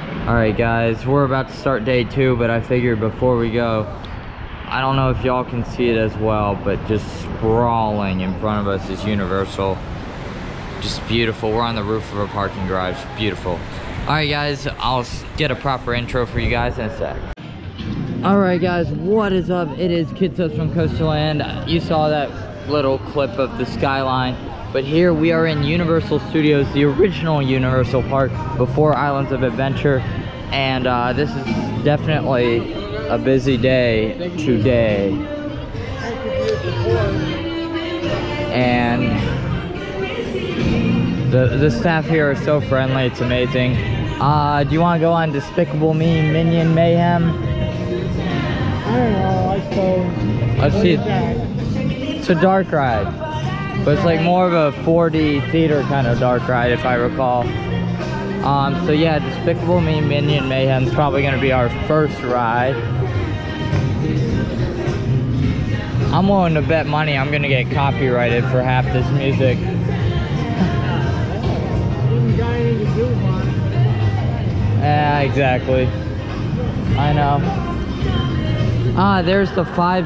Alright guys, we're about to start day 2, but I figured before we go, I don't know if y'all can see it as well, but just sprawling in front of us is Universal. Just beautiful. We're on the roof of a parking garage. Beautiful. Alright guys, I'll get a proper intro for you guys in a sec. Alright guys, what is up? It is Kitsos from Coastal Land. You saw that little clip of the skyline. But here we are in Universal Studios, the original Universal Park before Islands of Adventure. And this is definitely a busy day today. And the staff here are so friendly, it's amazing. Do you want to go on Despicable Me Minion Mayhem? I don't know, I suppose. Let's see. It's a dark ride. But it's like more of a 4D theater kind of dark ride, if I recall. So yeah, Despicable Me Minion Mayhem is probably going to be our first ride. I'm willing to bet money I'm going to get copyrighted for half this music. Yeah, exactly. I know. There's the 4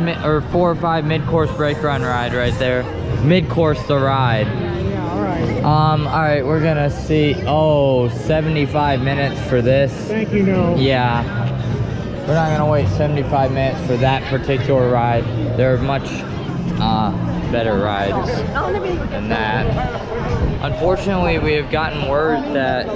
or 5 mid-course brake run ride right there. Mid-course the ride. Yeah, alright. Alright, we're gonna see. Oh, 75 minutes for this. Thank you, no. Yeah. We're not gonna wait 75 minutes for that particular ride. There are much better rides than that. Unfortunately, we have gotten word that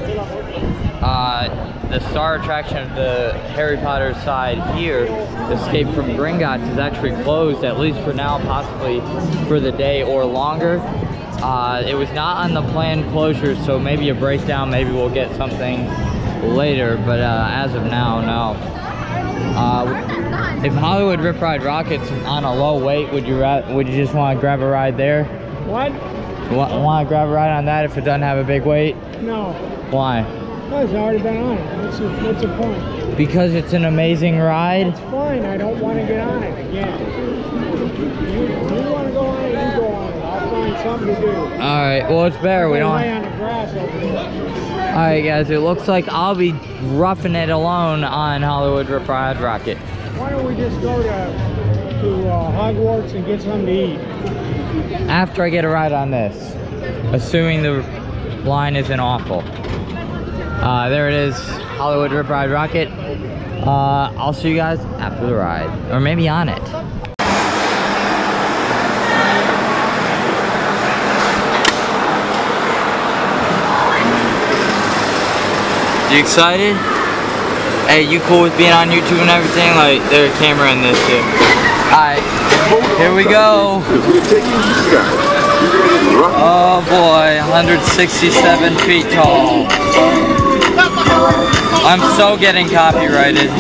the star attraction of the Harry Potter side here, Escape from Gringotts, is actually closed, at least for now, possibly for the day or longer. It was not on the planned closure, so maybe a breakdown, maybe we'll get something later, but as of now, no. If Hollywood Rip Ride Rocket's on a low weight, would you just want to grab a ride there? What? Want to grab a ride on that if it doesn't have a big weight? No. Why? Because I've already been on it. What's the point? Because it's an amazing ride? It's fine. I don't want to get on it again. You want to go on it, you go on it. I'll find something to do. Alright, well it's better. We don't... lay on the grass over there. Alright guys, it looks like I'll be roughing it alone on Hollywood Rip Ride Rocket. Why don't we just go to Hogwarts and get something to eat? After I get a ride on this. Assuming the line isn't awful. There it is, Hollywood Rip Ride Rocket. I'll see you guys after the ride, or maybe on it. You excited? Hey, you cool with being on YouTube and everything? Like, there's a camera in this too. Alright, here we go. Oh boy, 167 feet tall. I'm so getting copyrighted.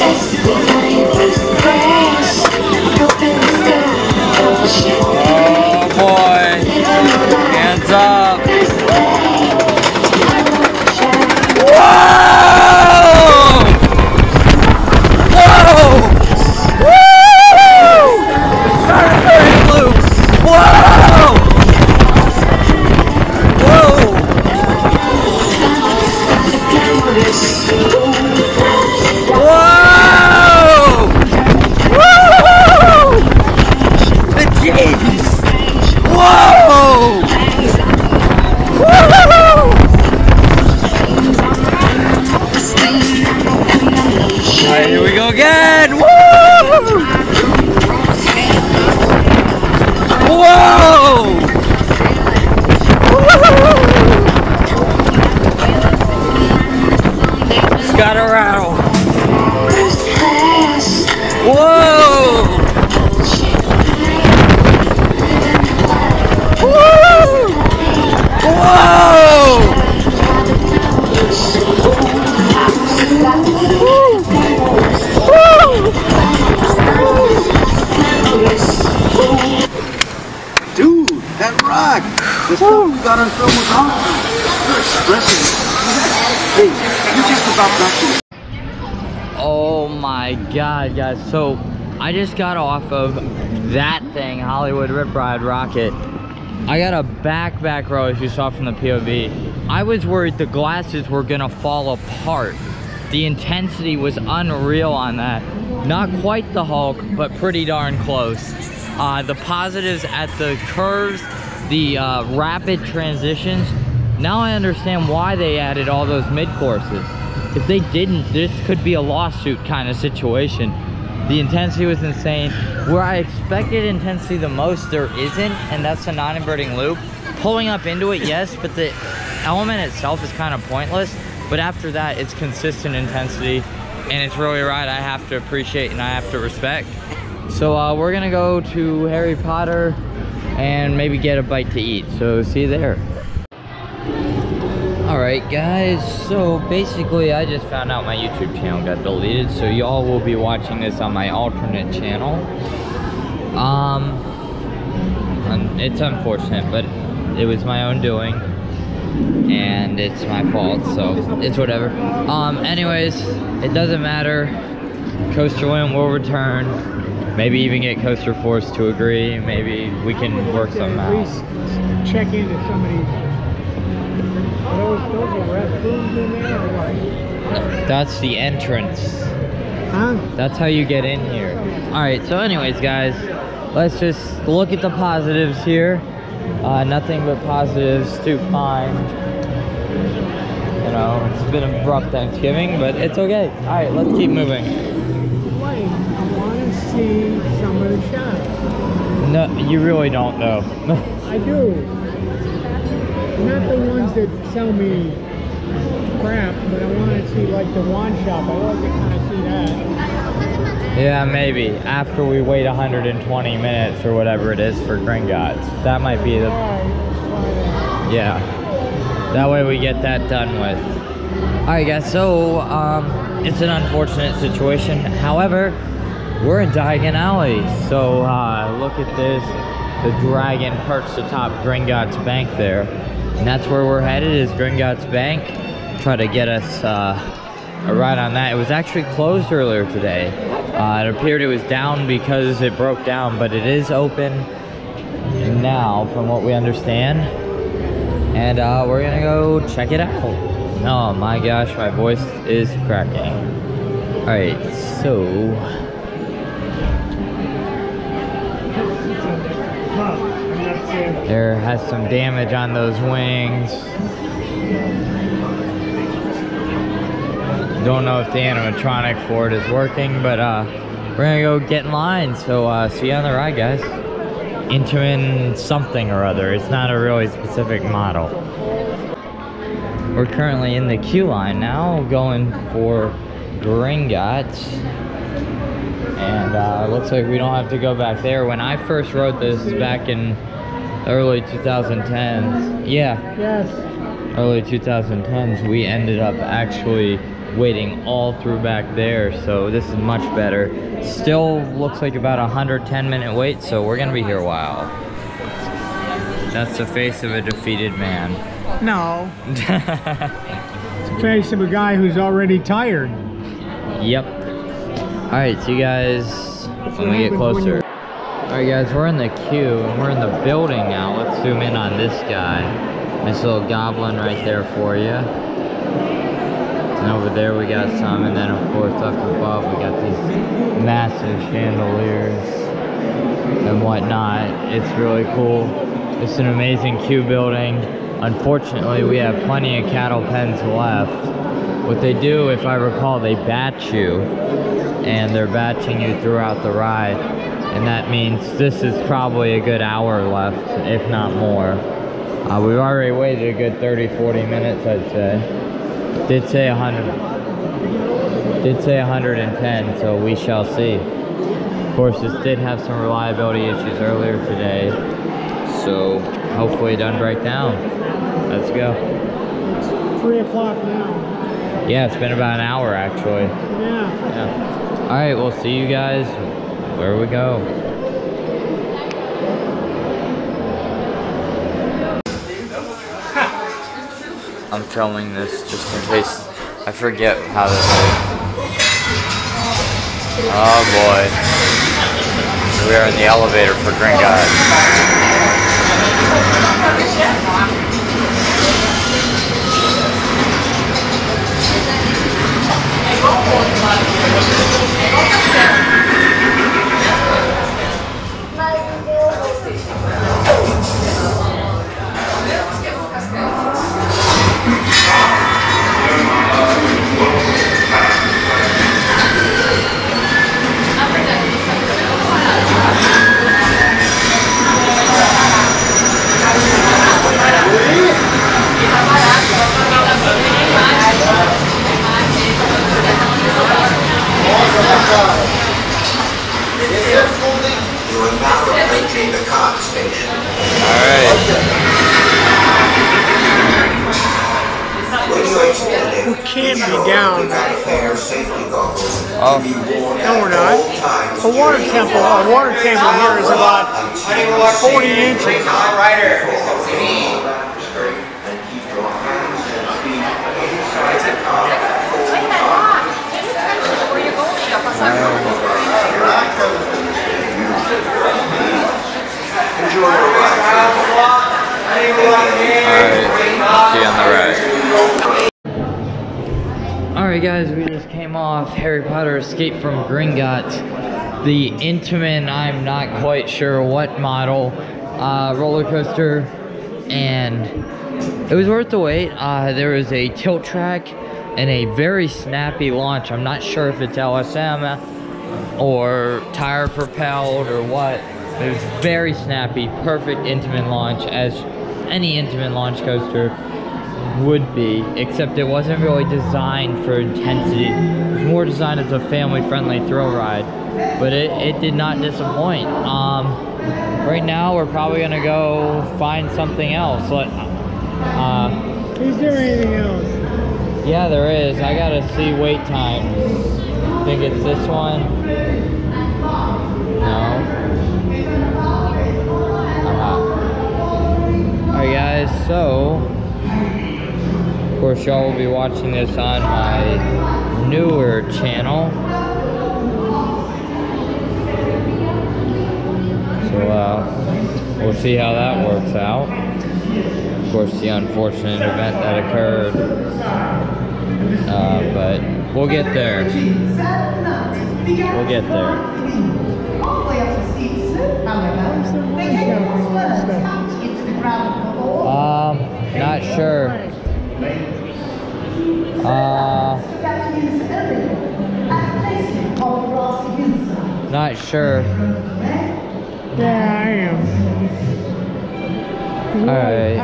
Oh boy, hands up. Whoa! Whoa! Woo! Very loose. Whoa! Whoa! Whoa! Woo! The G's! Whoa! Woo! Alright, here we go again! Woo! Whoa! It's got a rattle. Whoa! Woo! Whoa! Dude, that rock! The stuff we got on film was awesome. You're expressing it. Hey, you just about knocked it. Oh my god, guys. So, I just got off of that thing, Hollywood Rip Ride Rocket. I got a back row, as you saw from the POV. I was worried the glasses were gonna fall apart The intensity was unreal on that. Not quite the Hulk, but pretty darn close. The positives at the curves, the rapid transitions. Now I understand why they added all those mid-courses. If they didn't, this could be a lawsuit kind of situation. The intensity was insane. Where I expected intensity the most, there isn't, and that's a non-inverting loop. Pulling up into it, yes, but the element itself is kind of pointless. But after that, it's consistent intensity, and it's really a ride I have to appreciate and I have to respect. So we're gonna go to Harry Potter and maybe get a bite to eat. So see you there. Alright guys, so basically I just found out my YouTube channel got deleted, so y'all will be watching this on my alternate channel. And it's unfortunate, but it was my own doing, and it's my fault, so it's whatever. Anyways, it doesn't matter. Coaster Win will return. Maybe even get Coaster Force to agree. Maybe we can work something out. At least check into somebody's. Those are restrooms in there or what? That's the entrance. Huh? That's how you get in here. Alright, so anyways guys, let's just look at the positives here. Nothing but positives to find. You know, it's been a rough Thanksgiving, but it's okay. Alright, let's keep moving. Wait, I want to see some of the shops. No, you really don't know. I do. Not the ones that sell me crap, but I want to see like the wand shop. I like to kind of see that. Yeah, maybe. After we wait 120 minutes or whatever it is for Gringotts. That might be the... Yeah. That way we get that done with. Alright guys, so it's an unfortunate situation. However, we're in Diagon Alley. So look at this. The dragon perched atop Gringotts Bank there. And that's where we're headed, is Gringotts Bank. Try to get us a ride on that. It was actually closed earlier today. It appeared it was down because it broke down, but it is open now from what we understand. And we're gonna go check it out. Oh my gosh, my voice is cracking. Alright, so... there has some damage on those wings. Don't know if the animatronic for it is working, but we're gonna go get in line. So see you on the ride, guys. Intamin something or other. It's not a really specific model. We're currently in the queue line now, going for Gringotts. And looks like we don't have to go back there. When I first rode this back in early 2010s, yeah, Yes. early 2010s, we ended up actually waiting all through back there, so this is much better. Still looks like about 110-minute wait, so we're gonna be here a while. That's the face of a defeated man. No. It's the face of a guy who's already tired. Yep. Alright, see you guys when we get closer. Alright guys, we're in the queue and we're in the building now. Let's zoom in on this guy. This little goblin right there for you. And over there we got some, and then of course up above we got these massive chandeliers and whatnot. It's really cool. It's an amazing queue building. Unfortunately, we have plenty of cattle pens left. What they do, if I recall, they batch you, and they're batching you throughout the ride. And that means this is probably a good hour left, if not more. We've already waited a good 30-40 minutes, I'd say. Did say 100. Did say 110, so we shall see. Of course, this did have some reliability issues earlier today, so hopefully it doesn't break down. Let's go. It's 3 o'clock now. Yeah, it's been about an hour actually. Yeah. All right, we'll see you guys where we go. I'm filming this just in case I forget how this is. Oh boy. We are in the elevator for Gringotts. You are now approaching the card station. Alright. When you exit the lift, We can't be down. you got a pair of safety goggles. Oh. No, we're not. The water temple, our water table here is about 40 inches. Alright guys, we just came off Harry Potter Escape from Gringotts, the Intamin, I'm not quite sure what model, roller coaster, and it was worth the wait. There was a tilt track and a very snappy launch. I'm not sure if it's LSM or tire propelled or what. It was very snappy, perfect Intamin launch, as any Intamin launch coaster would be, except it wasn't really designed for intensity. It was more designed as a family-friendly thrill ride, but it did not disappoint. Right now we're probably gonna go find something else. Is there anything else? Yeah, there is. I gotta see wait times. I think it's this one. No. Alright guys, so of course y'all will be watching this on my newer channel. So we'll see how that works out. Of course, the unfortunate event that occurred. But we'll get there. We'll get there. Not sure. Not sure. Yeah, I am. Alright.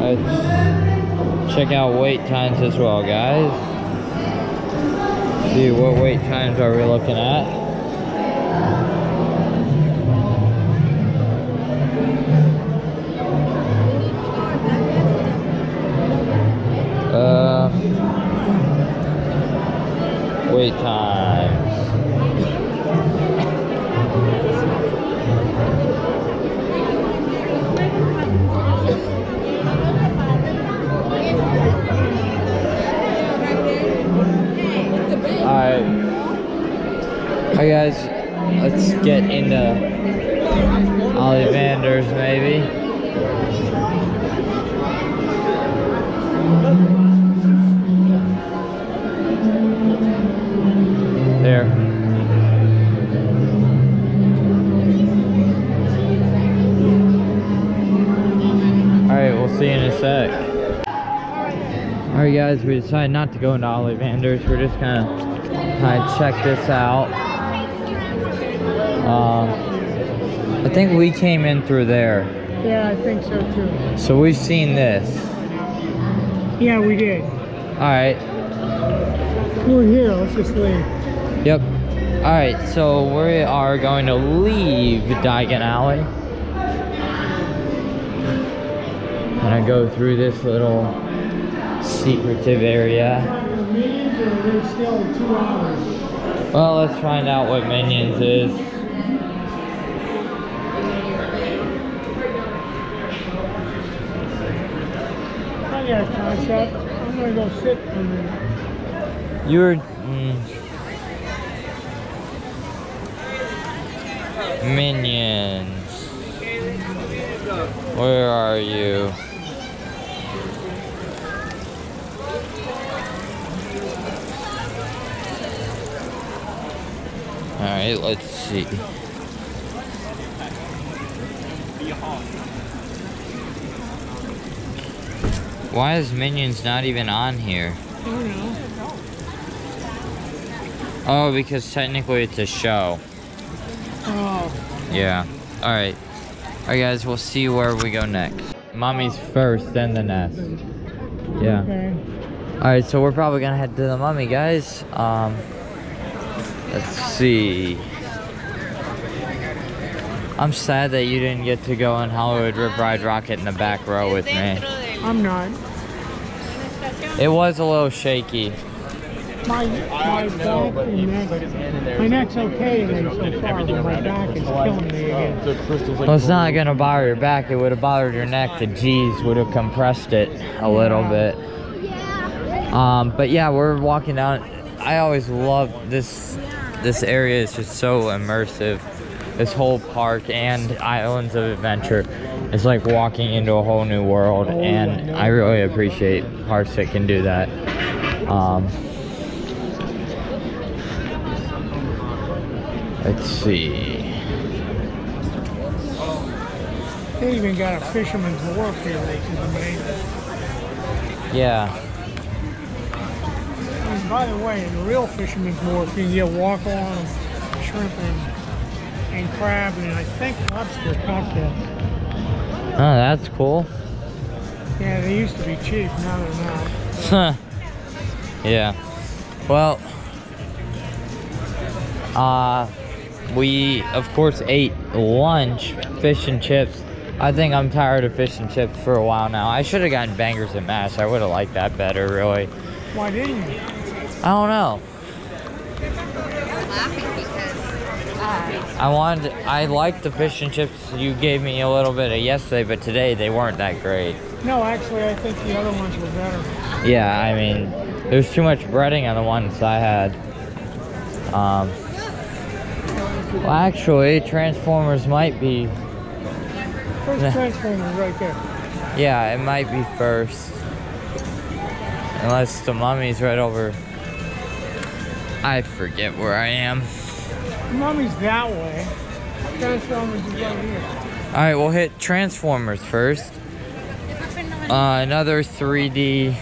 Let's check out wait times as well, guys. See what wait times are we looking at. Wait times. Alright. Hi guys, let's get into Ollivander's maybe. There. Alright, we'll see you in a sec. Alright guys, we decided not to go into Ollivander's. We're just gonna kind of check this out. I think we came in through there. Yeah, I think so too. So we've seen this. Yeah, we did. Alright. We're here, let's just leave. Yep. Alright, so we are going to leave Diagon Alley. Gonna go through this little secretive area. Minions, or are they still 2 hours? Well, let's find out what Minions is. I got a concept. I'm gonna go sit for a minute. You're... Minions. Where are you? Alright, let's see. Why is Minions not even on here? I don't know. Oh, because technically it's a show. Oh. Yeah. Alright. Alright guys, we'll see where we go next. Mummies first, then the Nest. Yeah. Okay. Alright, so we're probably gonna head to the Mummy, guys. Let's see. I'm sad that you didn't get to go on Hollywood Rip Ride Rocket in the back row with me. I'm not. It was a little shaky. My back and neck. My neck's okay so far, but my back is killing me again. Well, it's not gonna bother your back. It would have bothered your neck. The G's would have compressed it a little bit. But yeah, we're walking down. I always love this. This area is just so immersive. This whole park and Islands of Adventure is like walking into a whole new world, and I really appreciate parks that can do that. Let's see. They even got a fisherman's wharf here, which is amazing. Yeah. And by the way, in the real fisherman's wharf, you can get walk-along shrimp and crab, and I think lobster cocktails. Oh, that's cool. Yeah, they used to be cheap, now they're not. Yeah. Well, we of course ate lunch, fish and chips. I think I'm tired of fish and chips for a while now. I should have gotten bangers and mash. I would have liked that better, really. Why didn't you? I don't know. I liked the fish and chips you gave me a little bit of yesterday, but today they weren't that great. No, actually, I think the other ones were better. Yeah, I mean, there's too much breading on the ones I had. Well, actually, Transformers might be... First Transformers right there. Yeah, it might be first. Unless the Mummy's right over... I forget where I am. The Mummy's that way. Transformers is right here. Alright, we'll hit Transformers first. Another 3D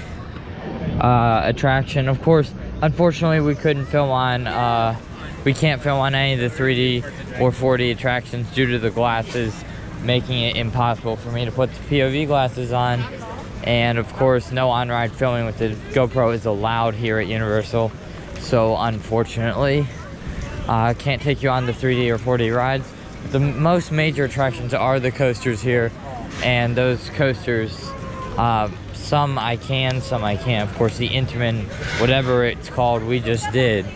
attraction. Of course, unfortunately, we couldn't film on... we can't film on any of the 3D or 4D attractions due to the glasses, making it impossible for me to put the POV glasses on. And of course, no on-ride filming with the GoPro is allowed here at Universal. So unfortunately, I can't take you on the 3D or 4D rides. The most major attractions are the coasters here, and those coasters, some I can, some I can't. Of course, the Intamin, whatever it's called, we just did.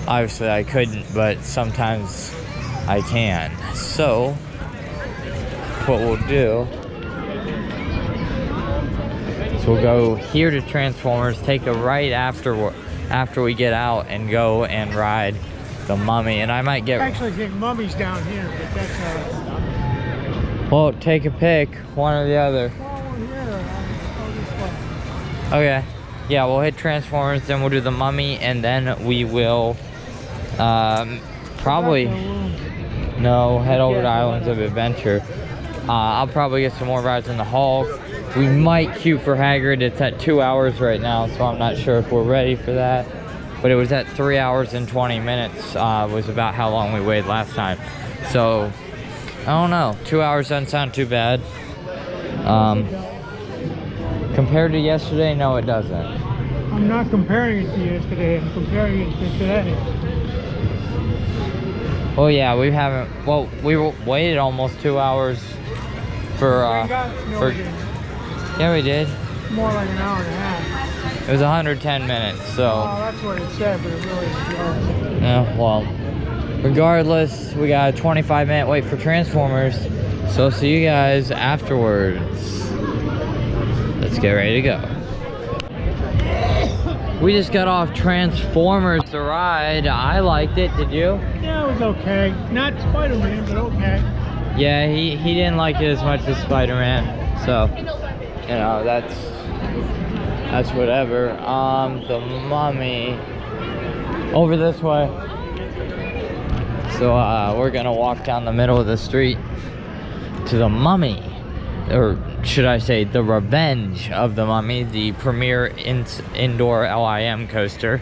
Obviously I couldn't, but sometimes I can. So what we'll do is we'll go here to Transformers, take a right after we get out, and go and ride the Mummy. And I might get... I actually think Mummy's down here, but that's well, take a pick, one or the other. Okay, yeah, we'll hit Transformers, then we'll do the Mummy, and then we will probably head over to Islands of Adventure. I'll probably get some more rides in the Hulk. We might queue for Hagrid. It's at 2 hours right now, so I'm not sure if we're ready for that. But it was at 3 hours and 20 minutes, was about how long we waited last time. So, I don't know. 2 hours doesn't sound too bad. Compared to yesterday, no, it doesn't. I'm not comparing it to yesterday. I'm comparing it to today. Well, yeah, we haven't... Well, we waited almost 2 hours for... Yeah, we did. More like an hour and a half. It was 110 minutes, so... Oh, that's what it said, but it really is. Yeah, well, regardless, we got a 25-minute wait for Transformers, so I'll see you guys afterwards. Let's get ready to go. We just got off Transformers the ride. I liked it, did you? Yeah, it was okay. Not Spider-Man, but okay. Yeah, he didn't like it as much as Spider-Man, so, you know, that's whatever. The Mummy, over this way. So, we're gonna walk down the middle of the street to the Mummy, or should I say the Revenge of the Mummy, the premier indoor LIM coaster.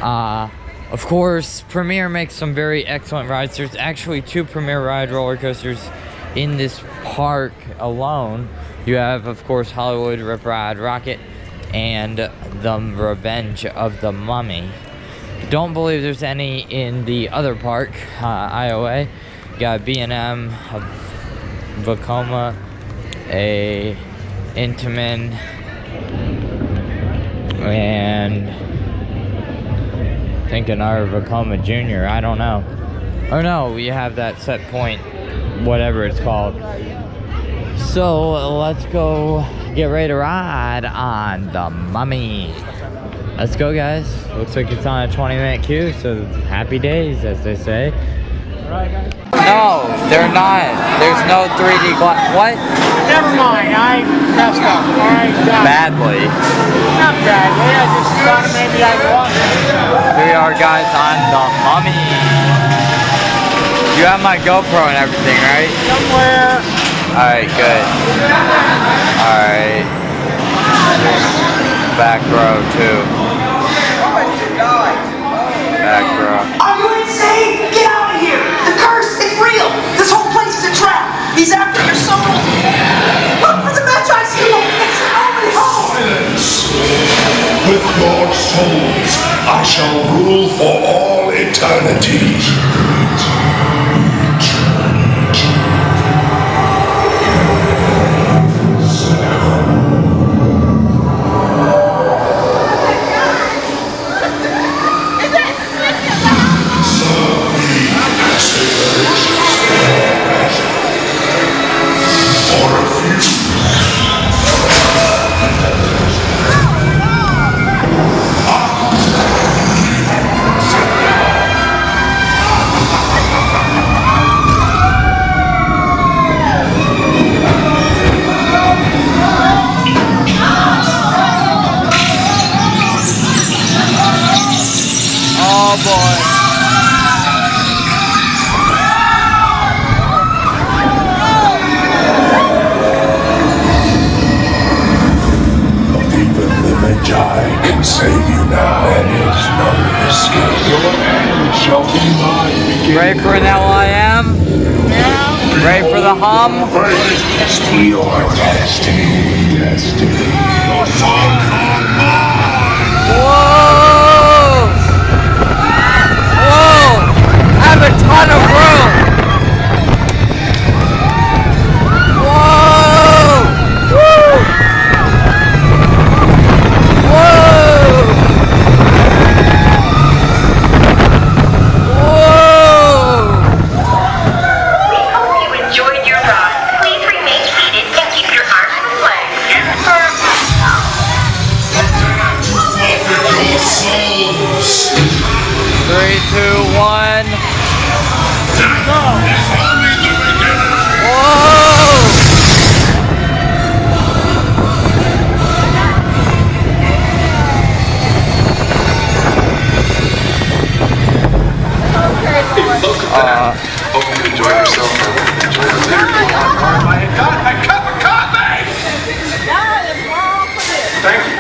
Of course, Premier makes some very excellent rides. There's actually 2 Premier ride roller coasters in this park alone. You have, of course, Hollywood Rip Ride Rocket and the Revenge of the Mummy. Don't believe there's any in the other park, IOA. You got B&M, a Vekoma, a Intamin, and I think another Vekoma Jr. I don't know. Oh no, we have that Set Point, whatever it's called. So let's go get ready to ride on the Mummy. Let's go, guys. Looks like it's on a 20-minute queue, so happy days, as they say. Alright, guys. No, they're not. There's no 3D glass. What? Never mind, I messed up. Alright, Badly. not badly, I just thought maybe I'd walk. Here we are, guys, on the Mummy. You have my GoPro and everything, right? Somewhere. Alright, good. Alright. Back row, too. Back row. Are you insane? Get out of here! The curse is real! This whole place is a trap! He's after your souls! Look for the Magi seal! It's your only hope! Silence! With your souls, I shall rule for all eternity. Oh boy. Not even the Magi can save you now. There is no escape. Your end shall be mine. Ready for an LIM? Yeah. Ready for the hum? To your destiny. Your souls are mine. Whoa! Whoa! I have a ton of room! Whoa! Woo! Whoa! Whoa! We hope you enjoyed your ride. Please remain seated and keep your arms and legs. Forfeit your souls. 3, 2, 1. Death is only the beginning. Whoa! Hope you enjoy yourself. Enjoy the day. I got a cup of coffee. Thank you.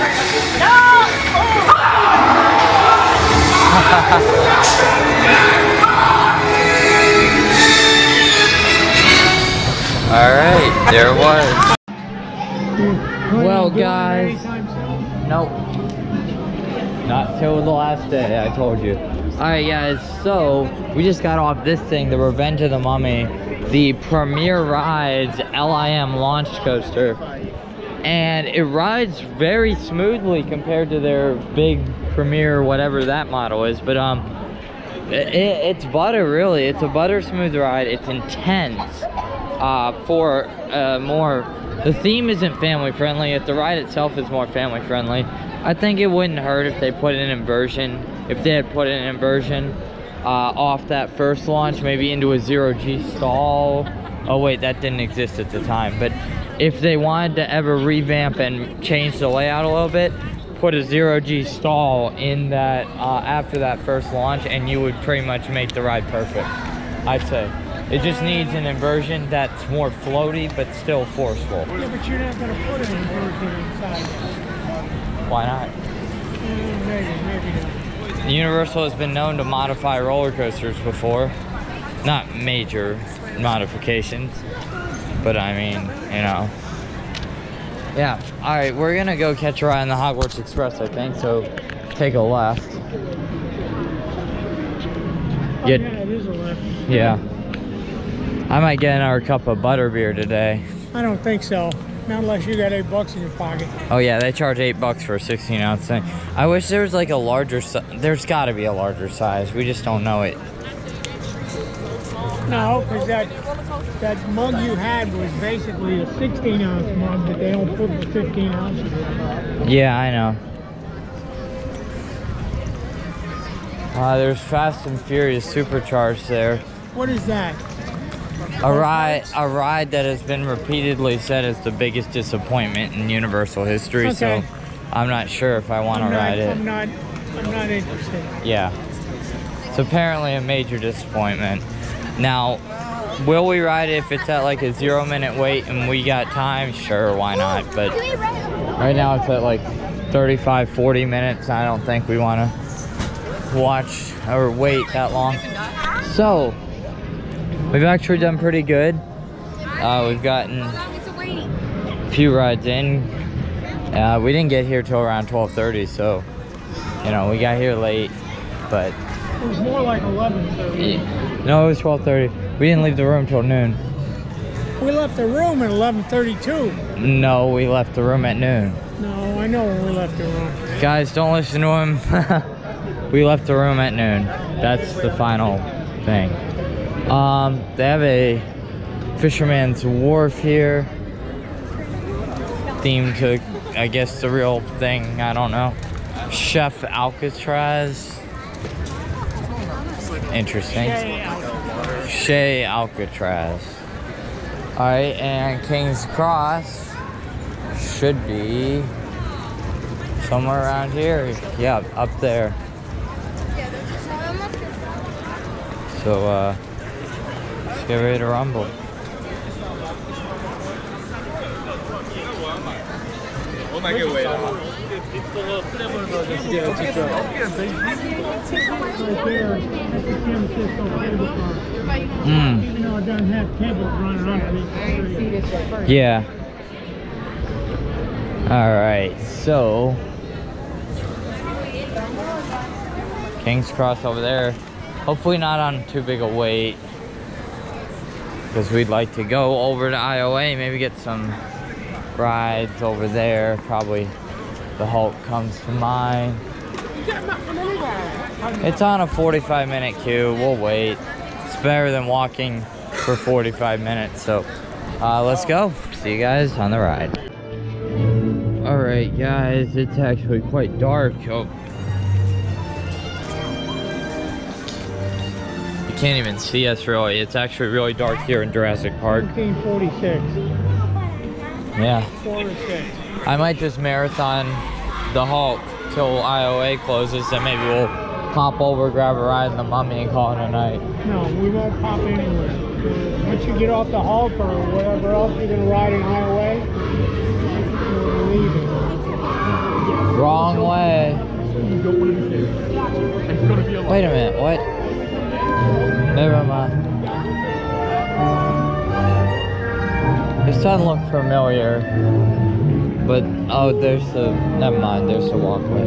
Alright, there it was. Well, Going guys. anytime soon? Nope. Not till the last day, I told you. Alright guys, so we just got off this thing, the Revenge of the Mummy, the Premier Rides LIM launch coaster. And it rides very smoothly compared to their big Premier, whatever that model is. But it's butter, really. It's a butter smooth ride. It's intense. The theme isn't family friendly. If the ride itself is more family friendly, I think it wouldn't hurt if they put an inversion. If they had put an inversion off that first launch, maybe into a 0G stall. Oh wait, that didn't exist at the time. But if they wanted to ever revamp and change the layout a little bit, put a 0G stall in that after that first launch, and you would pretty much make the ride perfect, I'd say. It just needs an inversion that's more floaty but still forceful. Yeah, but you're not going to put an inversion inside. Why not? Maybe not. Universal has been known to modify roller coasters before. Not major modifications, but I mean, you know. Yeah. All right, we're gonna go catch a ride on the Hogwarts Express, I think. So take a left. Oh, yeah, it is a left. Yeah. I might get another cup of butterbeer today. I don't think so. Not unless you got $8 in your pocket. Oh yeah, they charge $8 for a 16-ounce thing. I wish there was like a larger there's got to be a larger size. We just don't know it. No, because that mug you had was basically a 16-ounce mug, but they don't put the 15 ounces in. Yeah, I know. There's Fast and Furious Supercharged there. What is that? A ride that has been repeatedly said is the biggest disappointment in Universal history. Okay. So I'm not sure if I want to ride it. I'm not interested. Yeah. It's apparently a major disappointment. Now, will we ride it if it's at like a 0-minute wait and we got time? Sure, why not? But right now it's at like 35, 40 minutes. I don't think we want to watch or wait that long. So, we've actually done pretty good. We've gotten a few rides in. We didn't get here till around 12:30, so, you know, we got here late, but... It was more like 11:30. No, it was 12:30. We didn't leave the room till noon. We left the room at 11:32. No, we left the room at noon. No, I know when we left the room. Guys, don't listen to him. We left the room at noon. That's the final thing. They have a Fisherman's Wharf here. Themed to, I guess, the real thing. I don't know. Chef Alcatraz. Interesting. Chez Alcatraz. Alright, and King's Cross should be somewhere around here. Yeah, up there. So, let's get ready to rumble. Even though it doesn't have cables running underneath. Yeah. Alright, so King's Cross over there. Hopefully not on too big a wait, because we'd like to go over to IOA, maybe get some rides over there. Probably the Hulk comes to mind. It's on a 45-minute queue. We'll wait. It's better than walking for 45 minutes. So let's go. See you guys on the ride. Alright guys, it's actually quite dark. Oh. You can't even see us really. It's actually really dark here in Jurassic Park. 1946. Yeah. 4 or 6. I might just marathon the Hulk till IOA closes, and maybe we'll pop over, grab a ride in the Mummy, and call it a night. No, we won't pop anywhere. Once you get off the Hulk or whatever else you're going to ride in IOA, we're leaving. Wrong way. Wait a minute, what? Never mind. This doesn't look familiar, but oh, there's the, never mind, there's the walkway.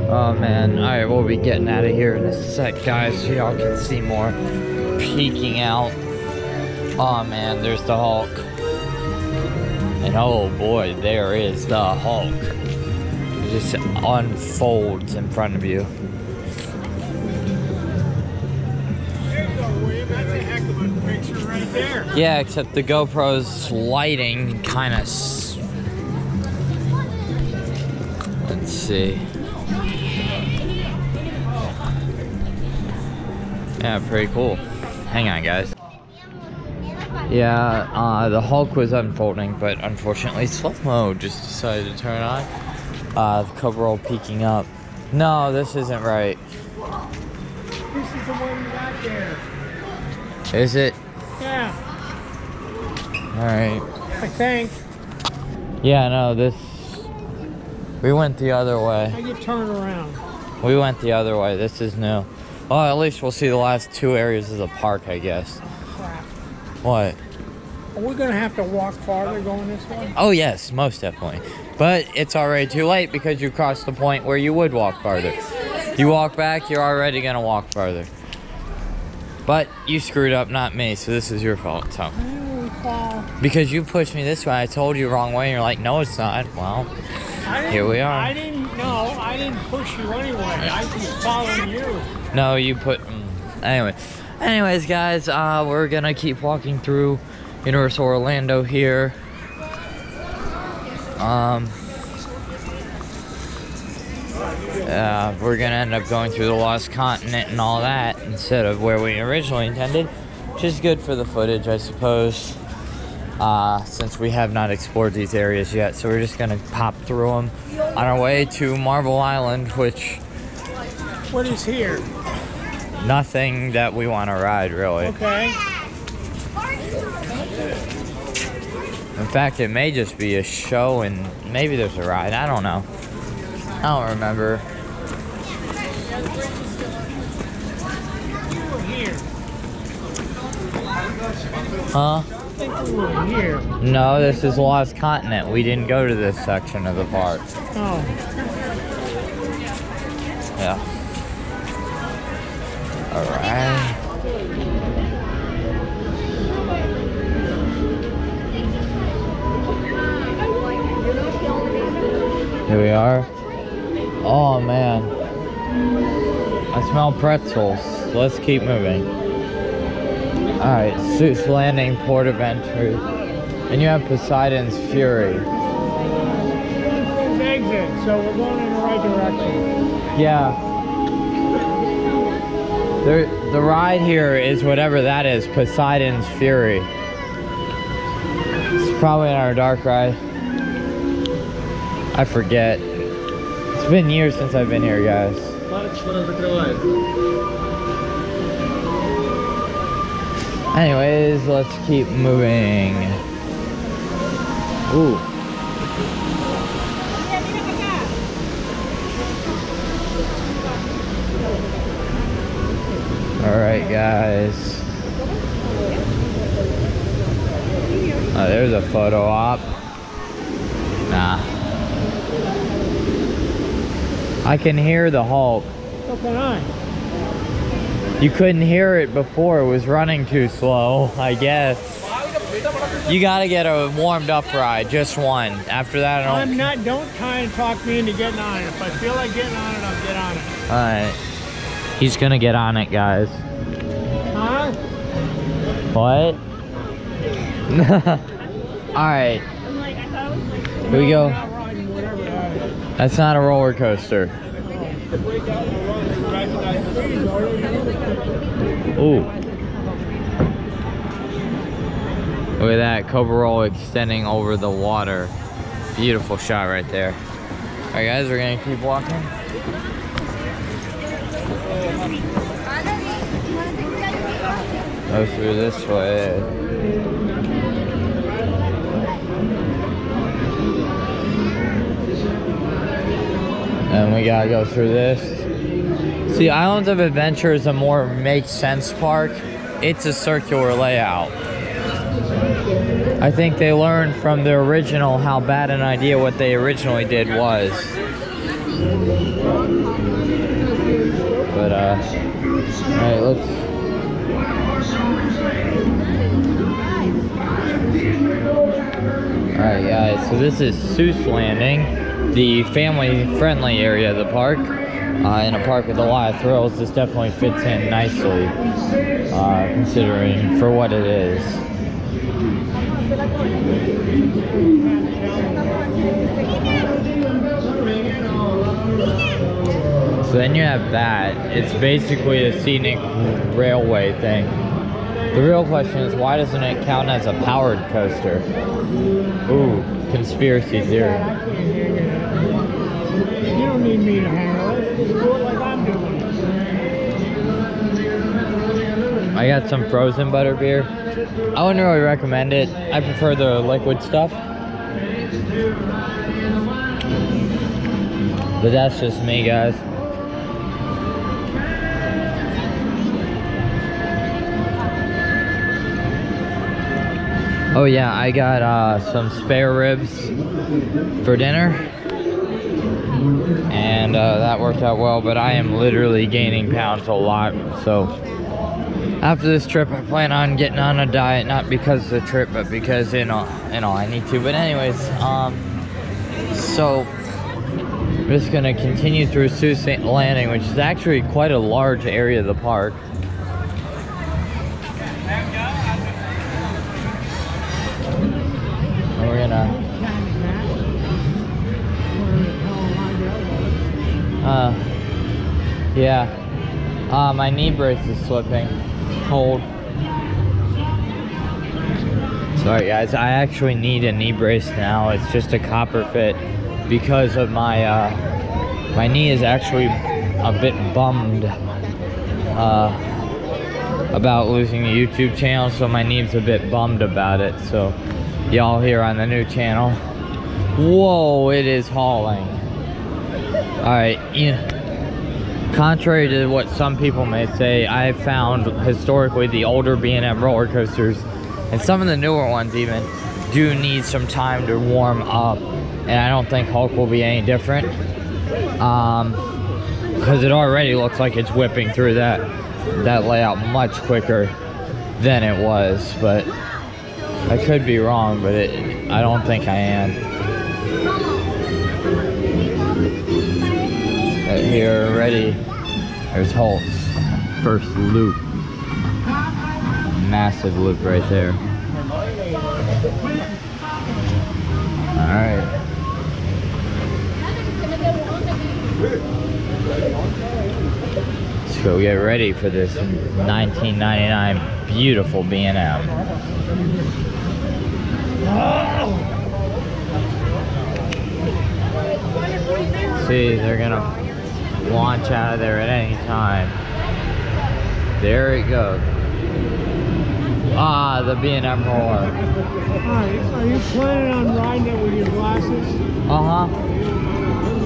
Oh man, alright, we'll be getting out of here in a sec, guys, so y'all can see more peeking out. Oh man, there's the Hulk. And oh boy, there is the Hulk. It just unfolds in front of you. Yeah, except the GoPro's lighting kind of... Let's see. Yeah, pretty cool. Hang on, guys. Yeah, the Hulk was unfolding, but unfortunately slow-mo just decided to turn on. The cover roll peeking up. No, this isn't right. This is the one you got there. Is it? Yeah. Alright. I think. Yeah, no, this... We went the other way. I get turned around. We went the other way. This is new. Well, at least we'll see the last 2 areas of the park, I guess. Crap. What? Are we gonna have to walk farther going this way? Oh yes, most definitely. But it's already too late because you crossed the point where you would walk farther. You walk back, you're already gonna walk farther. But you screwed up, not me, so this is your fault. So because you pushed me this way, I told you the wrong way, and you're like, no, it's not. Well, here we are. I didn't push you anyway. I was following you. No, you put. Anyways, guys, we're gonna keep walking through Universal Orlando here. We're gonna end up going through the Lost Continent and all that instead of where we originally intended, which is good for the footage, I suppose, since we have not explored these areas yet. So we're just gonna pop through them on our way to Marble Island, which... What is here? Nothing that we want to ride, really. Okay. In fact, it may just be a show and maybe there's a ride. I don't know. I don't remember. Huh? I think we were here. No, this is Lost Continent. We didn't go to this section of the park. Oh. Yeah. Alright. Here we are. Oh man. I smell pretzels. Let's keep moving. Alright, Seuss Landing, Port of Entry. And you have Poseidon's Fury. Exit, so we're going in the right direction. Yeah. The ride here is whatever that is, Poseidon's Fury. It's probably in our dark ride. I forget. It's been years since I've been here, guys. Anyways, let's keep moving. Ooh. Alright, guys. Oh, there's a photo op. Nah. I can hear the Hulk. So can I. You couldn't hear it before, it was running too slow, I guess. You gotta get a warmed up ride, just one. After that, I don't... Don't try and talk me into getting on it. If I feel like getting on it, I'll get on it. Alright. He's gonna get on it, guys. Huh? What? Alright. Here we go. That's not a roller coaster. Ooh. Look at that, Cobra Roll extending over the water. Beautiful shot right there. Alright guys, we're gonna keep walking. Go through this way. And we gotta go through this. See, Islands of Adventure is a more makes sense park. It's a circular layout. I think they learned from the original how bad an idea what they originally did was. But alright, let's... Alright guys, so this is Seuss Landing, the family-friendly area of the park. In a park with a lot of thrills, this definitely fits in nicely, considering for what it is. So then you have that. It's basically a scenic railway thing. The real question is, why doesn't it count as a powered coaster? Ooh, conspiracy theory. You don't need me to handle it. Just do it like I'm doing it. I got some frozen butterbeer. I wouldn't really recommend it. I prefer the liquid stuff. But that's just me, guys. Oh yeah, I got some spare ribs for dinner, and that worked out well, but I am literally gaining pounds a lot. So after this trip, I plan on getting on a diet, not because of the trip, but because I need to. But anyways, so I'm just gonna continue through Sault Ste. Landing, which is actually quite a large area of the park. And we're gonna yeah, my knee brace is slipping. Hold. Sorry guys, I actually need a knee brace now. It's just a copper fit because of my my knee is actually a bit bummed about losing the YouTube channel, so my knee's a bit bummed about it. So y'all here on the new channel, whoa, it is hauling. All right, contrary to what some people may say, I have found historically the older B&M roller coasters, and some of the newer ones even, do need some time to warm up, and I don't think Hulk will be any different, because it already looks like it's whipping through that layout much quicker than it was. But I could be wrong, but I don't think I am. Here already, there's Hulk's first loop. Massive loop right there. Alright. Let's go get ready for this 1999 beautiful B&M. See, they're gonna launch out of there at any time. There it goes. Ah, the B&M roller. Alright, are you planning on riding it with your glasses? Uh-huh.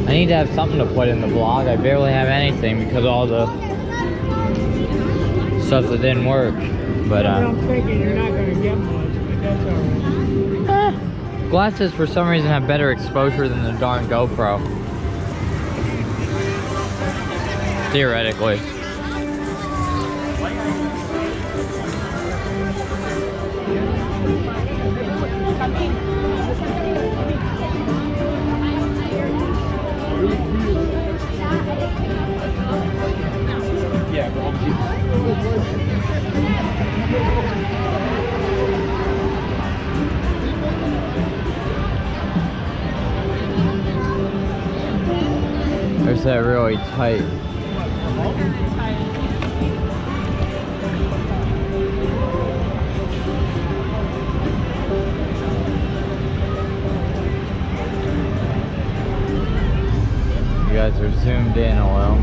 I need to have something to put in the vlog. I barely have anything because of all the stuff that didn't work. But I'm thinking you're not going to get much, but that's alright. Glasses for some reason have better exposure than the darn GoPro. Theoretically. There's that really tight. You guys are zoomed in a little.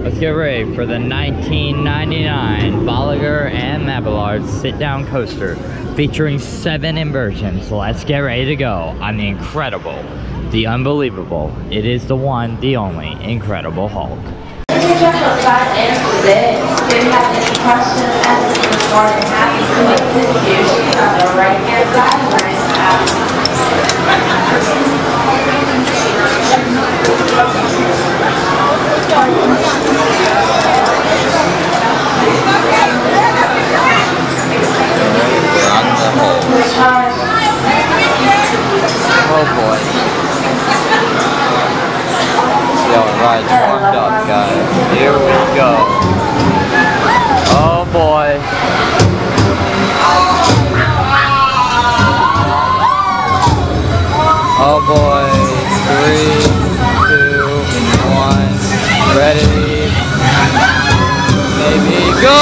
Let's get ready for the 1999 Bolliger Mabillard sit-down coaster featuring 7 inversions. Let's get ready to go on the incredible, the unbelievable, it is the one, the only, Incredible Hulk. If you have any questions, as is more than happy to assist you. She's on the right-hand side, we're in Oh boy. See how the ride's warmed up, guys. Here we go. Oh boy. Oh boy. 3, 2, 1. Ready. Maybe go!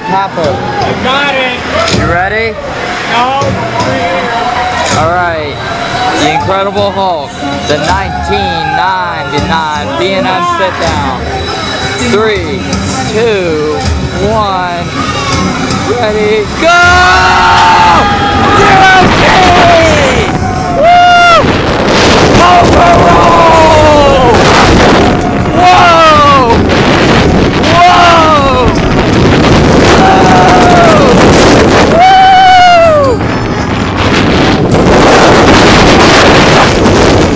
Papa. I got it. You ready? No, over here. All right. The Incredible Hulk, the 1999 B&M sit down. 3, 2, 1. Ready, go! Zero G! Woo! Overall! Whoa! Whoa!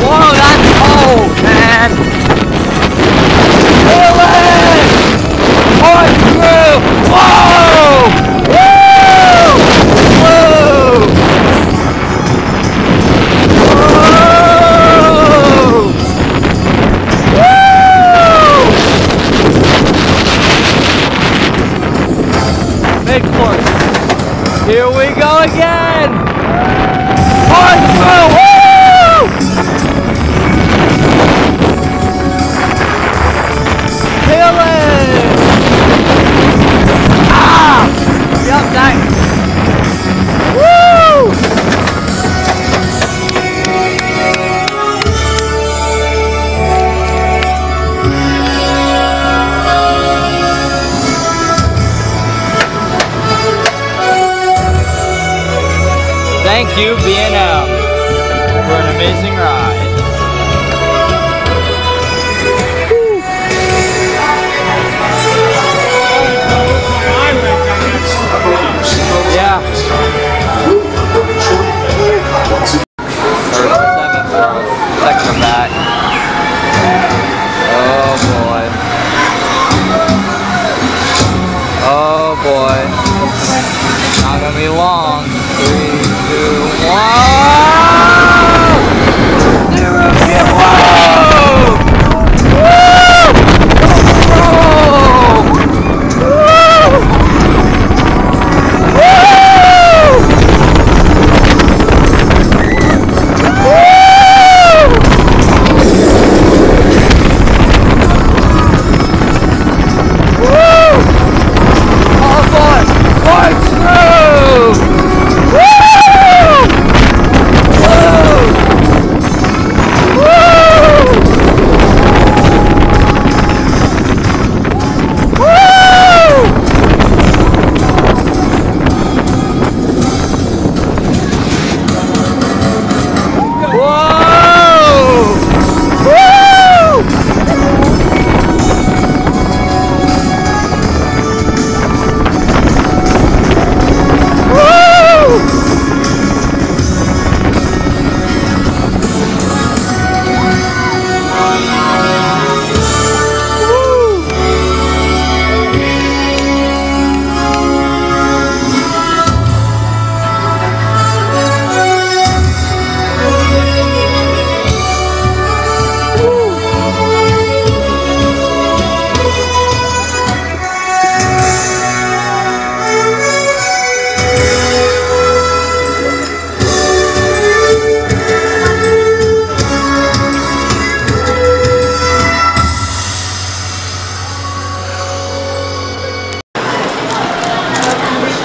Whoa, that's cold, man! Kill it! Push through! Whoa! Woo! Whoa! Whoa! Big push. Here we go again! Push through! Woo! Kill it! Ah! Yep, nice. Woo! Thank you, B&M, for an amazing ride. Yeah. First, 7th row, second back. Oh boy. Oh boy. Not gonna be long. 3, 2, 1. Zero hit. Whoa! Woo! Woo!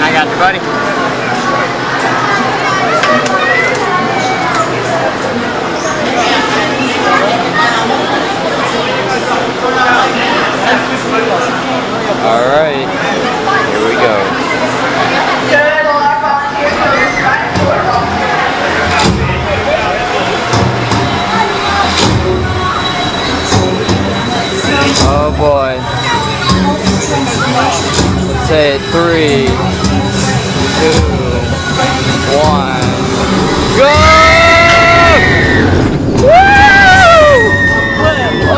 I got you, buddy. All right, here we go. Oh boy. Let's say it. 3, 2, 1, go! Woo! Oh!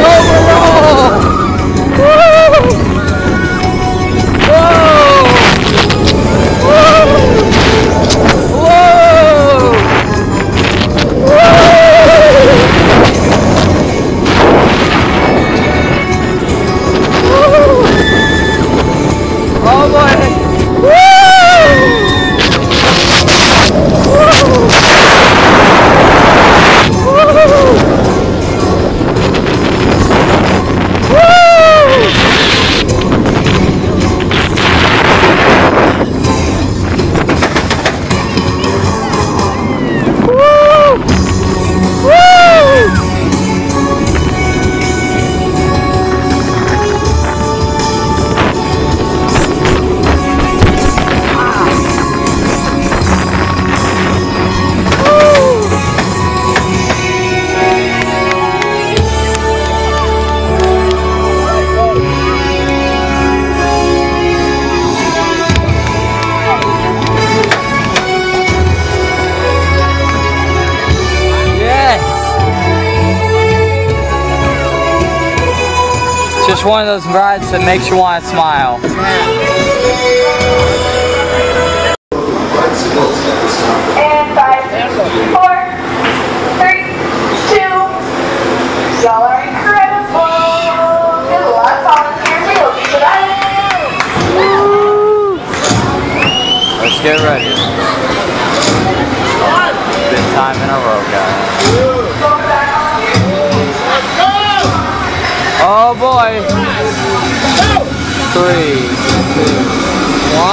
Overall! Woo! Whoa! Whoa! Whoa! Oh boy! just one of those rides that makes you want to smile. And 5, 4, 3, 2. Y'all are incredible. There's a lot of volunteers. We hope you should Let's get ready. Good time in a row, guys. Oh boy. 3, 2, 1.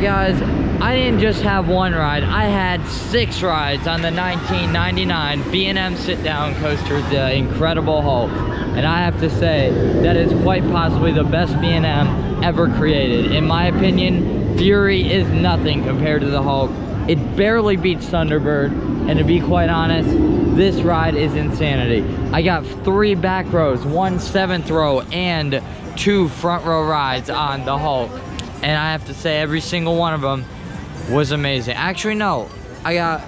Guys, I didn't just have one ride, I had 6 rides on the 1999 B&M sit-down coaster, the Incredible Hulk. And I have to say, that is quite possibly the best B&M ever created. In my opinion, Fury is nothing compared to the Hulk. It barely beats Thunderbird, and to be quite honest, this ride is insanity. I got 3 back rows, 1 7th row, and 2 front row rides on the Hulk. And I have to say, every single one of them was amazing. Actually, no. I got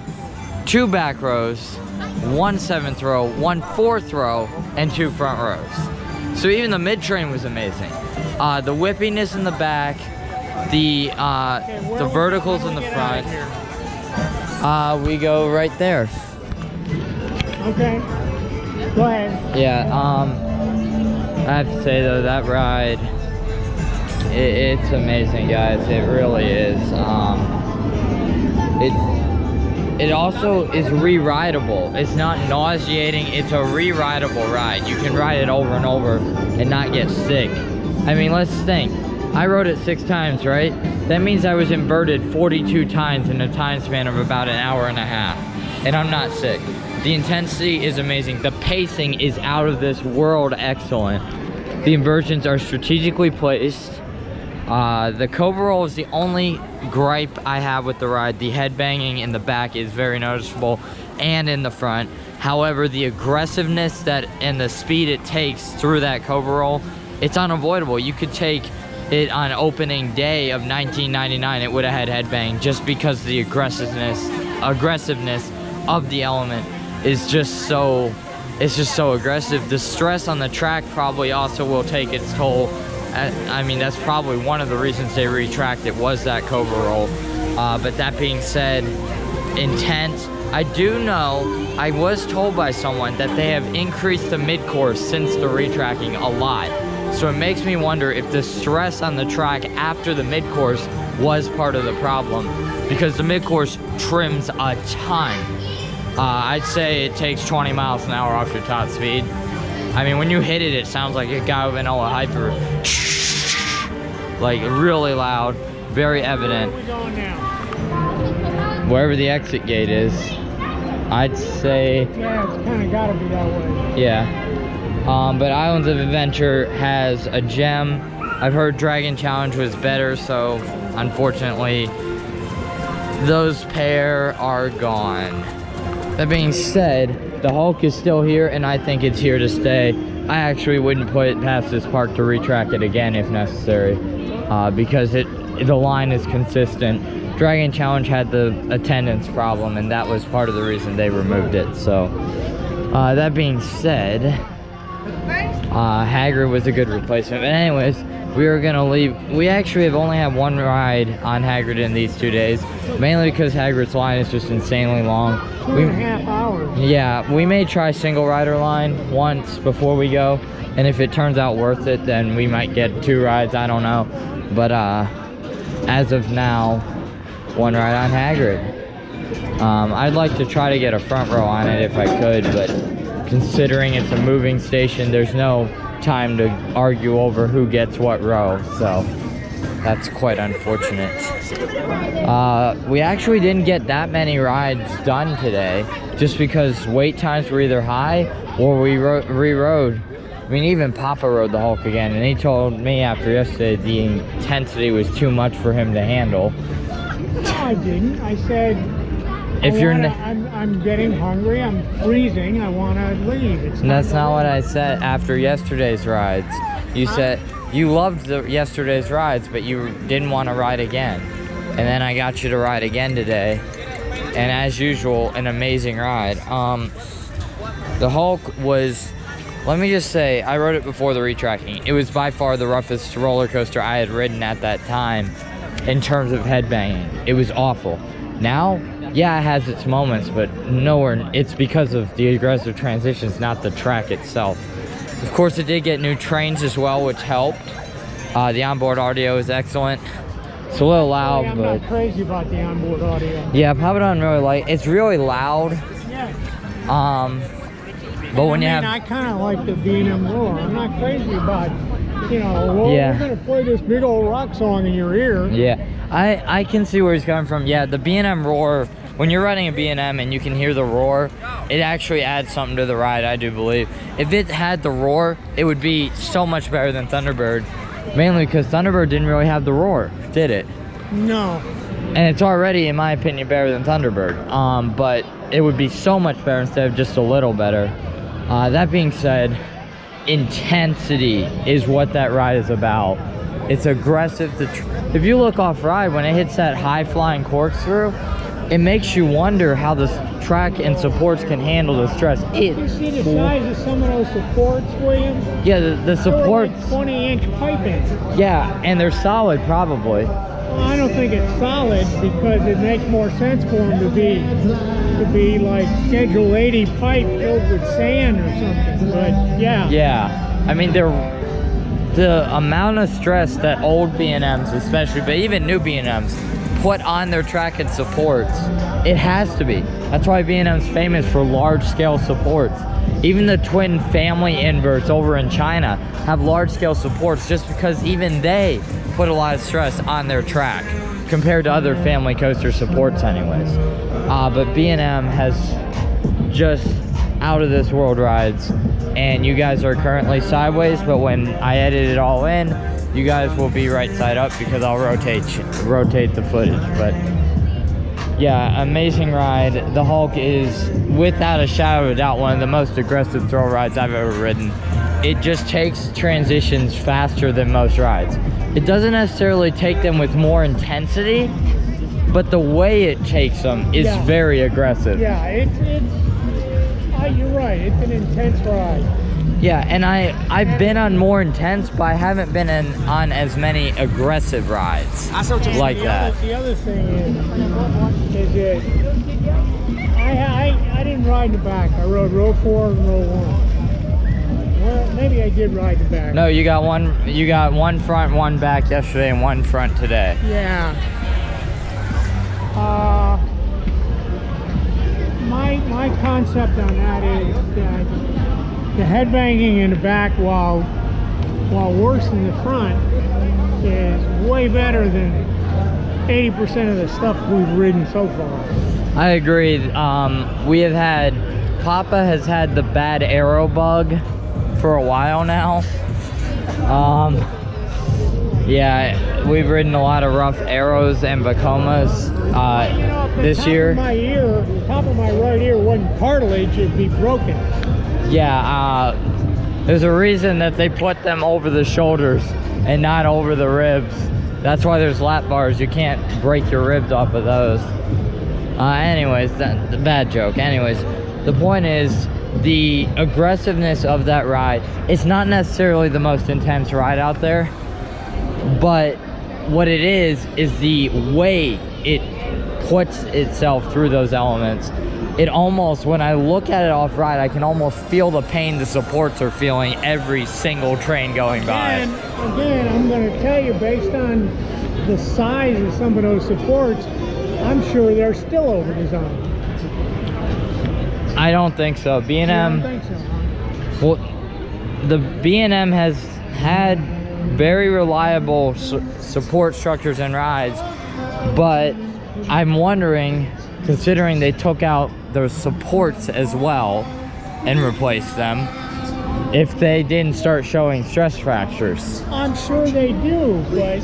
2 back rows, 1 7th row, 1 4th row, and 2 front rows. So even the mid-train was amazing. The whippiness in the back, the verticals in the front. We go right there. Okay. Go ahead. Yeah, I have to say though, that ride It's amazing, guys. It really is. It also is re-rideable. It's not nauseating. It's a re-rideable ride. You can ride it over and over and not get sick. I mean, let's think. I rode it 6 times, right? That means I was inverted 42 times in a time span of about an hour and a half. And I'm not sick. The intensity is amazing. The pacing is out of this world excellent. The inversions are strategically placed. The Cobra roll is the only gripe I have with the ride. The headbanging in the back is very noticeable, and in the front. However, the aggressiveness and the speed it takes through that Cobra roll, it's unavoidable. You could take it on opening day of 1999, it would have had headbang, just because the aggressiveness of the element is just so, it's just so aggressive. The stress on the track probably also will take its toll. I mean, that's probably one of the reasons they retracked it, was that Cobra roll. But that being said, intense. I do know, I was told by someone that they have increased the mid-course since the retracking a lot. So it makes me wonder if the stress on the track after the mid-course was part of the problem, because the mid-course trims a ton. I'd say it takes 20 miles an hour off your top speed. I mean, when you hit it, it sounds like a guy with an old hyper. Like, really loud, very evident. Where are we going now? Wherever the exit gate is, I'd say... Yeah, it's kind of got to be that way. Yeah. But Islands of Adventure has a gem. I've heard Dragon Challenge was better, so unfortunately, those pair are gone. That being said, the Hulk is still here, and I think it's here to stay. I actually wouldn't put it past this park to retrack it again if necessary, because the line is consistent. Dragon Challenge had the attendance problem, and that was part of the reason they removed it. So, that being said, Hagrid was a good replacement. But anyways, we are gonna leave. We actually have only had 1 ride on Hagrid in these 2 days, mainly because Hagrid's line is just insanely long. 2.5 hours. Yeah, we may try single rider line once before we go, and if it turns out worth it, then we might get 2 rides. I don't know, but as of now, 1 ride on Hagrid. I'd like to try to get a front row on it if I could, but considering it's a moving station, there's no time to argue over who gets what row, so that's quite unfortunate. We actually didn't get that many rides done today, just because wait times were either high or we re-rode. I mean, even Papa rode the Hulk again, and he told me after yesterday the intensity was too much for him to handle. No, I didn't. I said, I'm getting hungry, I'm freezing, I want to leave. That's not what I said after yesterday's rides. You said you loved yesterday's rides, but you didn't want to ride again. And then I got you to ride again today. And as usual, an amazing ride. The Hulk was, let me just say, I rode it before the retracking. It was by far the roughest roller coaster I had ridden at that time in terms of headbanging. It was awful. Now, yeah, it has its moments, but nowhere. It's because of the aggressive transitions, not the track itself. Of course, it did get new trains as well, which helped. The onboard audio is excellent. It's a little loud, I'm but not crazy about the onboard audio. yeah, Papa doesn't really like. It's really loud. Yeah. But when you have, I kind of like the B&M roar. I'm not crazy about, well, Yeah. we're gonna play this big old rock song in your ear. yeah, I can see where he's coming from. Yeah, the B&M roar. When you're riding a B&M and you can hear the roar, it actually adds something to the ride, I do believe. If it had the roar, it would be so much better than Thunderbird. Mainly because Thunderbird didn't really have the roar, did it? No. And it's already, in my opinion, better than Thunderbird. But it would be so much better instead of just a little better. That being said, intensity is what that ride is about. It's aggressive. If you look off-ride, when it hits that high-flying corkscrew, it makes you wonder how the track and supports can handle the stress. You see the size of some of those supports, William? Yeah, the supports. Like 20-inch piping. Yeah, and they're solid probably. Well, I don't think it's solid because it makes more sense for them to be like Schedule 80 pipe filled with sand or something. But yeah. Yeah, I mean the amount of stress that old B&Ms especially, but even new B&Ms, put on their track and supports, it has to be. That's why B&M's famous for large scale supports. Even the twin family inverts over in China have large scale supports just because even they put a lot of stress on their track compared to other family coaster supports anyways. But B&M has just out of this world rides, and you guys are currently sideways, but when I edit it all in, you guys will be right side up because I'll rotate the footage. But yeah, amazing ride. The Hulk is without a shadow of a doubt one of the most aggressive thrill rides I've ever ridden. It just takes transitions faster than most rides. It doesn't necessarily take them with more intensity, but the way it takes them is very aggressive. Yeah, you're right, it's an intense ride. Yeah, and I've been on more intense, but I haven't been on as many aggressive rides like that. The other thing is that I didn't ride the back. I rode row 4 and row 1. Well, maybe I did ride the back. No, you got one front, one back yesterday, and one front today. Yeah. My concept on that is that the headbanging in the back while worse in the front is way better than 80% of the stuff we've ridden so far. I agree. We have had, Papa has had the bad arrow bug for a while now. Yeah, we've ridden a lot of rough arrows and Bacomas this year. The top of my right ear wasn't cartilage, it'd be broken. Yeah, there's a reason that they put them over the shoulders and not over the ribs. That's why there's lap bars. You can't break your ribs off of those. Anyways, the bad joke. Anyways, the point is the aggressiveness of that ride. It's not necessarily the most intense ride out there, but what it is the way it puts itself through those elements. It almost, when I look at it off ride, I can almost feel the pain the supports are feeling every single train going by. And again, I'm going to tell you, based on the size of some of those supports, I'm sure they're still over designed. I don't think so. B&M. I don't think so, huh? Well, the B&M has had very reliable support structures and rides, but I'm wondering, considering they took out their supports as well and replaced them, if they didn't start showing stress fractures. I'm sure they do, but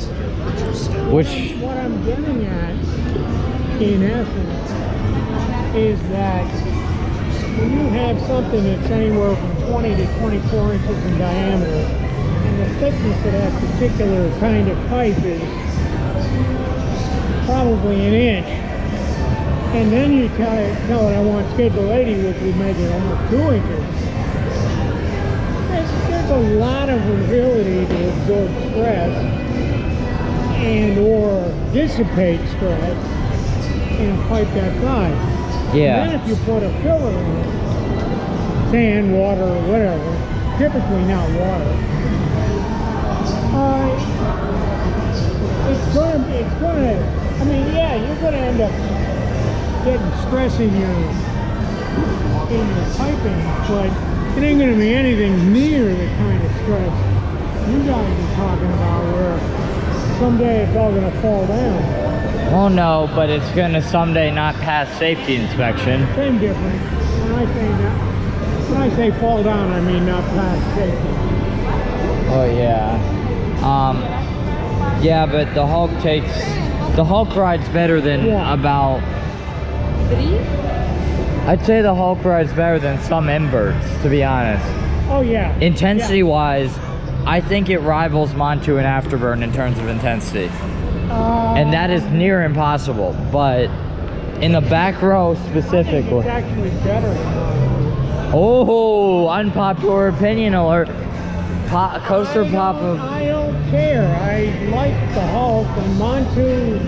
what I'm getting at, in essence, is that when you have something that's anywhere from 20 to 24 inches in diameter, and the thickness of that particular kind of pipe is probably an inch, and then you tell it I want schedule 80, which would make it almost 2 inches. There's a lot of ability to absorb stress and or dissipate stress in a pipe that size. Yeah. And then if you put a filler in it, sand, water, or whatever, typically not water, it's gonna, I mean, yeah, you're gonna end up getting stress in your piping, but it ain't gonna be anything near the kind of stress you guys are talking about, where someday it's all gonna fall down. Well, no, but it's gonna someday not pass safety inspection. Same difference. When I say fall down, I mean not pass safety. Oh yeah. Yeah, but the Hulk ride's better than about, I'd say the Hulk ride's better than some inverts, to be honest. Oh yeah. Intensity wise, I think it rivals Montu and Afterburn in terms of intensity. And that is near impossible, but in the back row specifically. It's actually better than Montu. Oh, unpopular opinion alert. Coaster Papa. I don't care. I like the Hulk, and Montu,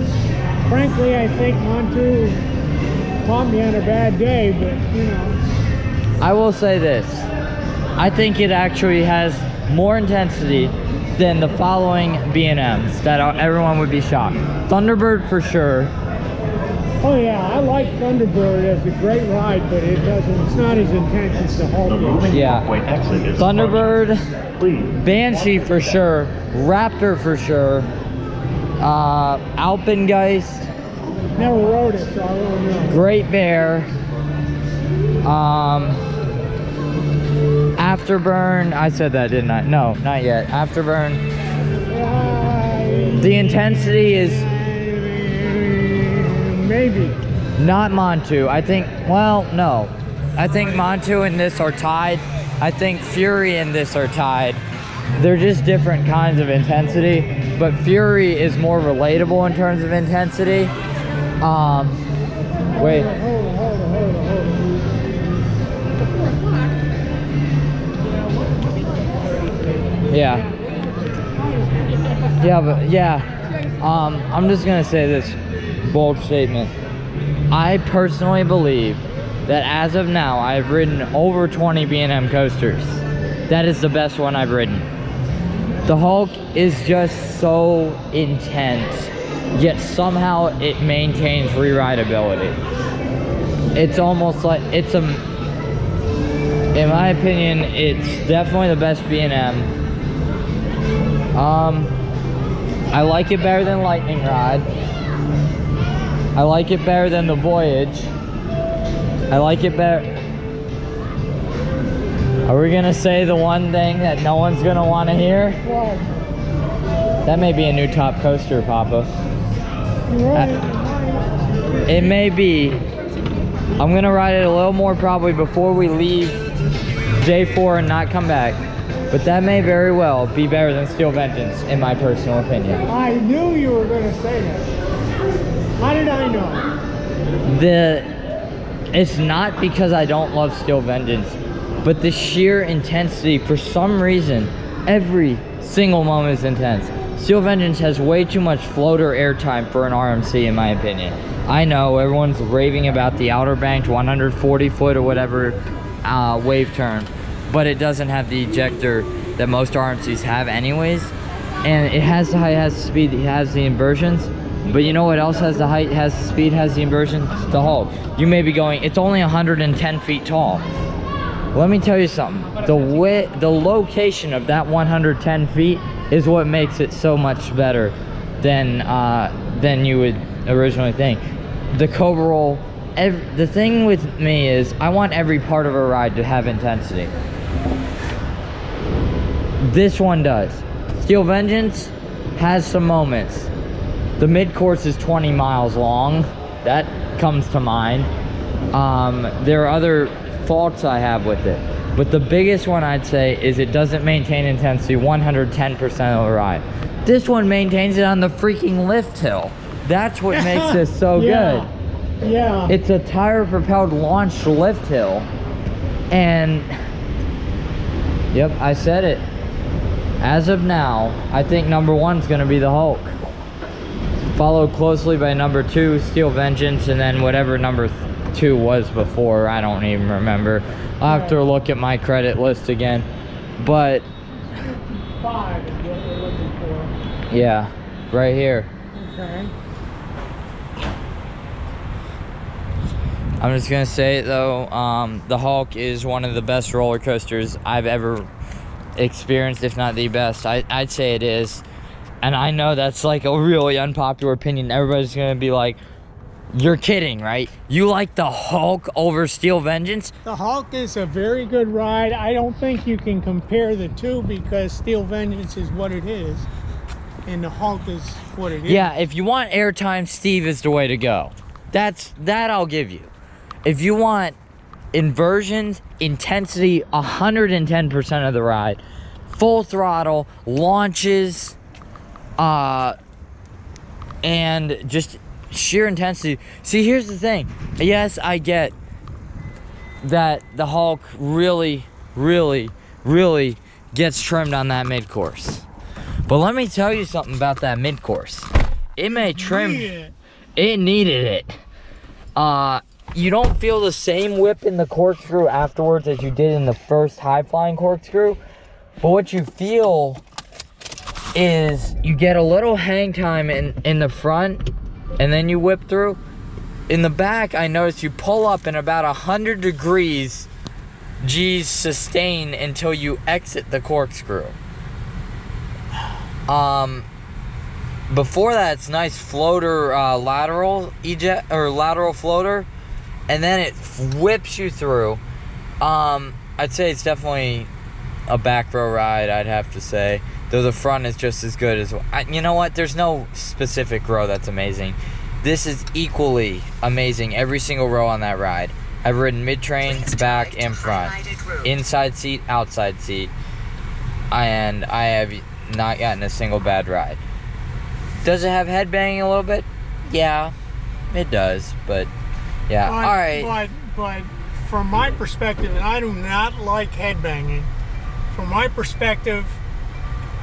frankly, I think Montu caught me on a bad day, but you know. I will say this. I think it actually has more intensity than the following B&Ms that everyone would be shocked. Thunderbird for sure. Oh yeah, I like Thunderbird as a great ride, but it's not as intense as the Hulk is. Yeah. Thunderbird, Banshee for sure, Raptor for sure, Alpengeist, Never rode it, so I don't know. Great Bear, Afterburn. I said that, didn't I? No, not yet. Afterburn. The intensity is maybe not Montu. I think, well, no. I think Montu and this are tied. I think Fury and this are tied. They're just different kinds of intensity, but Fury is more relatable in terms of intensity. Wait. Hold on. Yeah. Yeah, but yeah. I'm just gonna say this bold statement. I personally believe that as of now, I've ridden over 20 B&M coasters. That is the best one I've ridden. The Hulk is just so intense, yet somehow it maintains re-rideability. It's almost like, in my opinion, it's definitely the best B&M. I like it better than Lightning Rod. I like it better than the Voyage. I like it better. Are we gonna say the one thing that no one's gonna wanna hear? What? That may be a new top coaster, Papa. It may be. I'm gonna ride it a little more probably before we leave day 4 and not come back. But that may very well be better than Steel Vengeance, in my personal opinion. I knew you were going to say that. How did I know? It's not because I don't love Steel Vengeance, but the sheer intensity, for some reason, every single moment is intense. Steel Vengeance has way too much floater airtime for an RMC, in my opinion. I know everyone's raving about the Outer Banked 140 foot or whatever wave turn, but it doesn't have the ejector that most RMCs have anyways. And it has the height, has the speed, it has the inversions. But you know what else has the height, has the speed, has the inversions? The Hulk. You may be going, it's only 110 feet tall. Let me tell you something. The location of that 110 feet is what makes it so much better than you would originally think. The Cobra Roll, the thing with me is I want every part of a ride to have intensity. This one does. Steel Vengeance has some moments. The mid-course is 20 miles long. That comes to mind. There are other faults I have with it. But the biggest one I'd say is it doesn't maintain intensity 110% of the ride. This one maintains it on the freaking lift hill. That's what makes this so good. Yeah. It's a tire-propelled launched lift hill. And, yep, I said it. As of now, I think number 1 is going to be the Hulk. Followed closely by number 2, Steel Vengeance, and then whatever number 2 was before, I don't even remember. I'll have to look at my credit list again. But 5 is what we're looking for. yeah, right here. Okay. I'm just gonna say it though, the Hulk is one of the best roller coasters I've ever experienced, if not the best. I'd say it is. And I know that's like a really unpopular opinion. Everybody's gonna be like, you're kidding, right? You like the Hulk over Steel Vengeance? The Hulk is a very good ride. I don't think you can compare the two because Steel Vengeance is what it is and the Hulk is what it is. Yeah, if you want airtime, Steve is the way to go. That I'll give you. If you want inversions, intensity, 110% of the ride, full throttle, launches, and just sheer intensity. See, here's the thing. Yes, I get that the Hulk really gets trimmed on that mid-course. But let me tell you something about that mid-course. It may trim. It needed it. You don't feel the same whip in the corkscrew afterwards as you did in the first high-flying corkscrew. But what you feel is you get a little hang time in the front, and then you whip through. In the back, I noticed you pull up in about 100 degrees G's sustain until you exit the corkscrew. Before that, it's nice floater lateral eject or lateral floater, and then it whips you through. I'd say it's definitely a back row ride, I'd have to say, though the front is just as good as you know what, there's no specific row that's amazing. This is equally amazing, every single row on that ride. I've ridden mid-train, back, and front, inside seat, outside seat, and I have not gotten a single bad ride. Does it have headbanging a little bit? Yeah, it does, but yeah, all right. But from my perspective, and I do not like headbanging, from my perspective,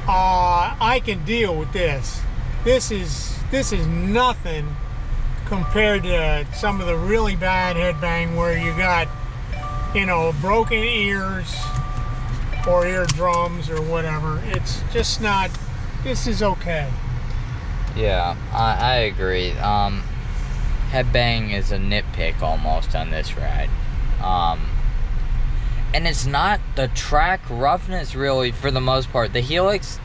I can deal with this. This is nothing compared to some of the really bad headbang where you got, you know, broken ears or eardrums or whatever. It's just not, this is okay. Yeah, I agree. Headbang is a nitpick almost on this ride. And it's not the track roughness really for the most part. The Helix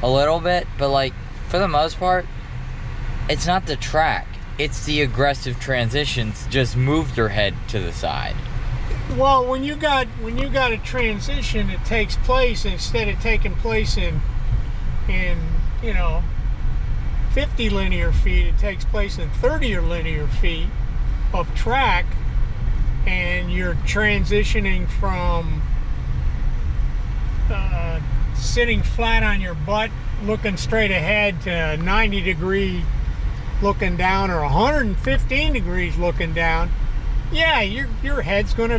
a little bit, but like for the most part, it's not the track. It's the aggressive transitions just moved your head to the side. Well, when you got a transition that takes place, instead of taking place in you know 50 linear feet, it takes place in 30 linear feet of track, and you're transitioning from sitting flat on your butt looking straight ahead to 90 degree looking down or 115 degrees looking down. Yeah, your head's going to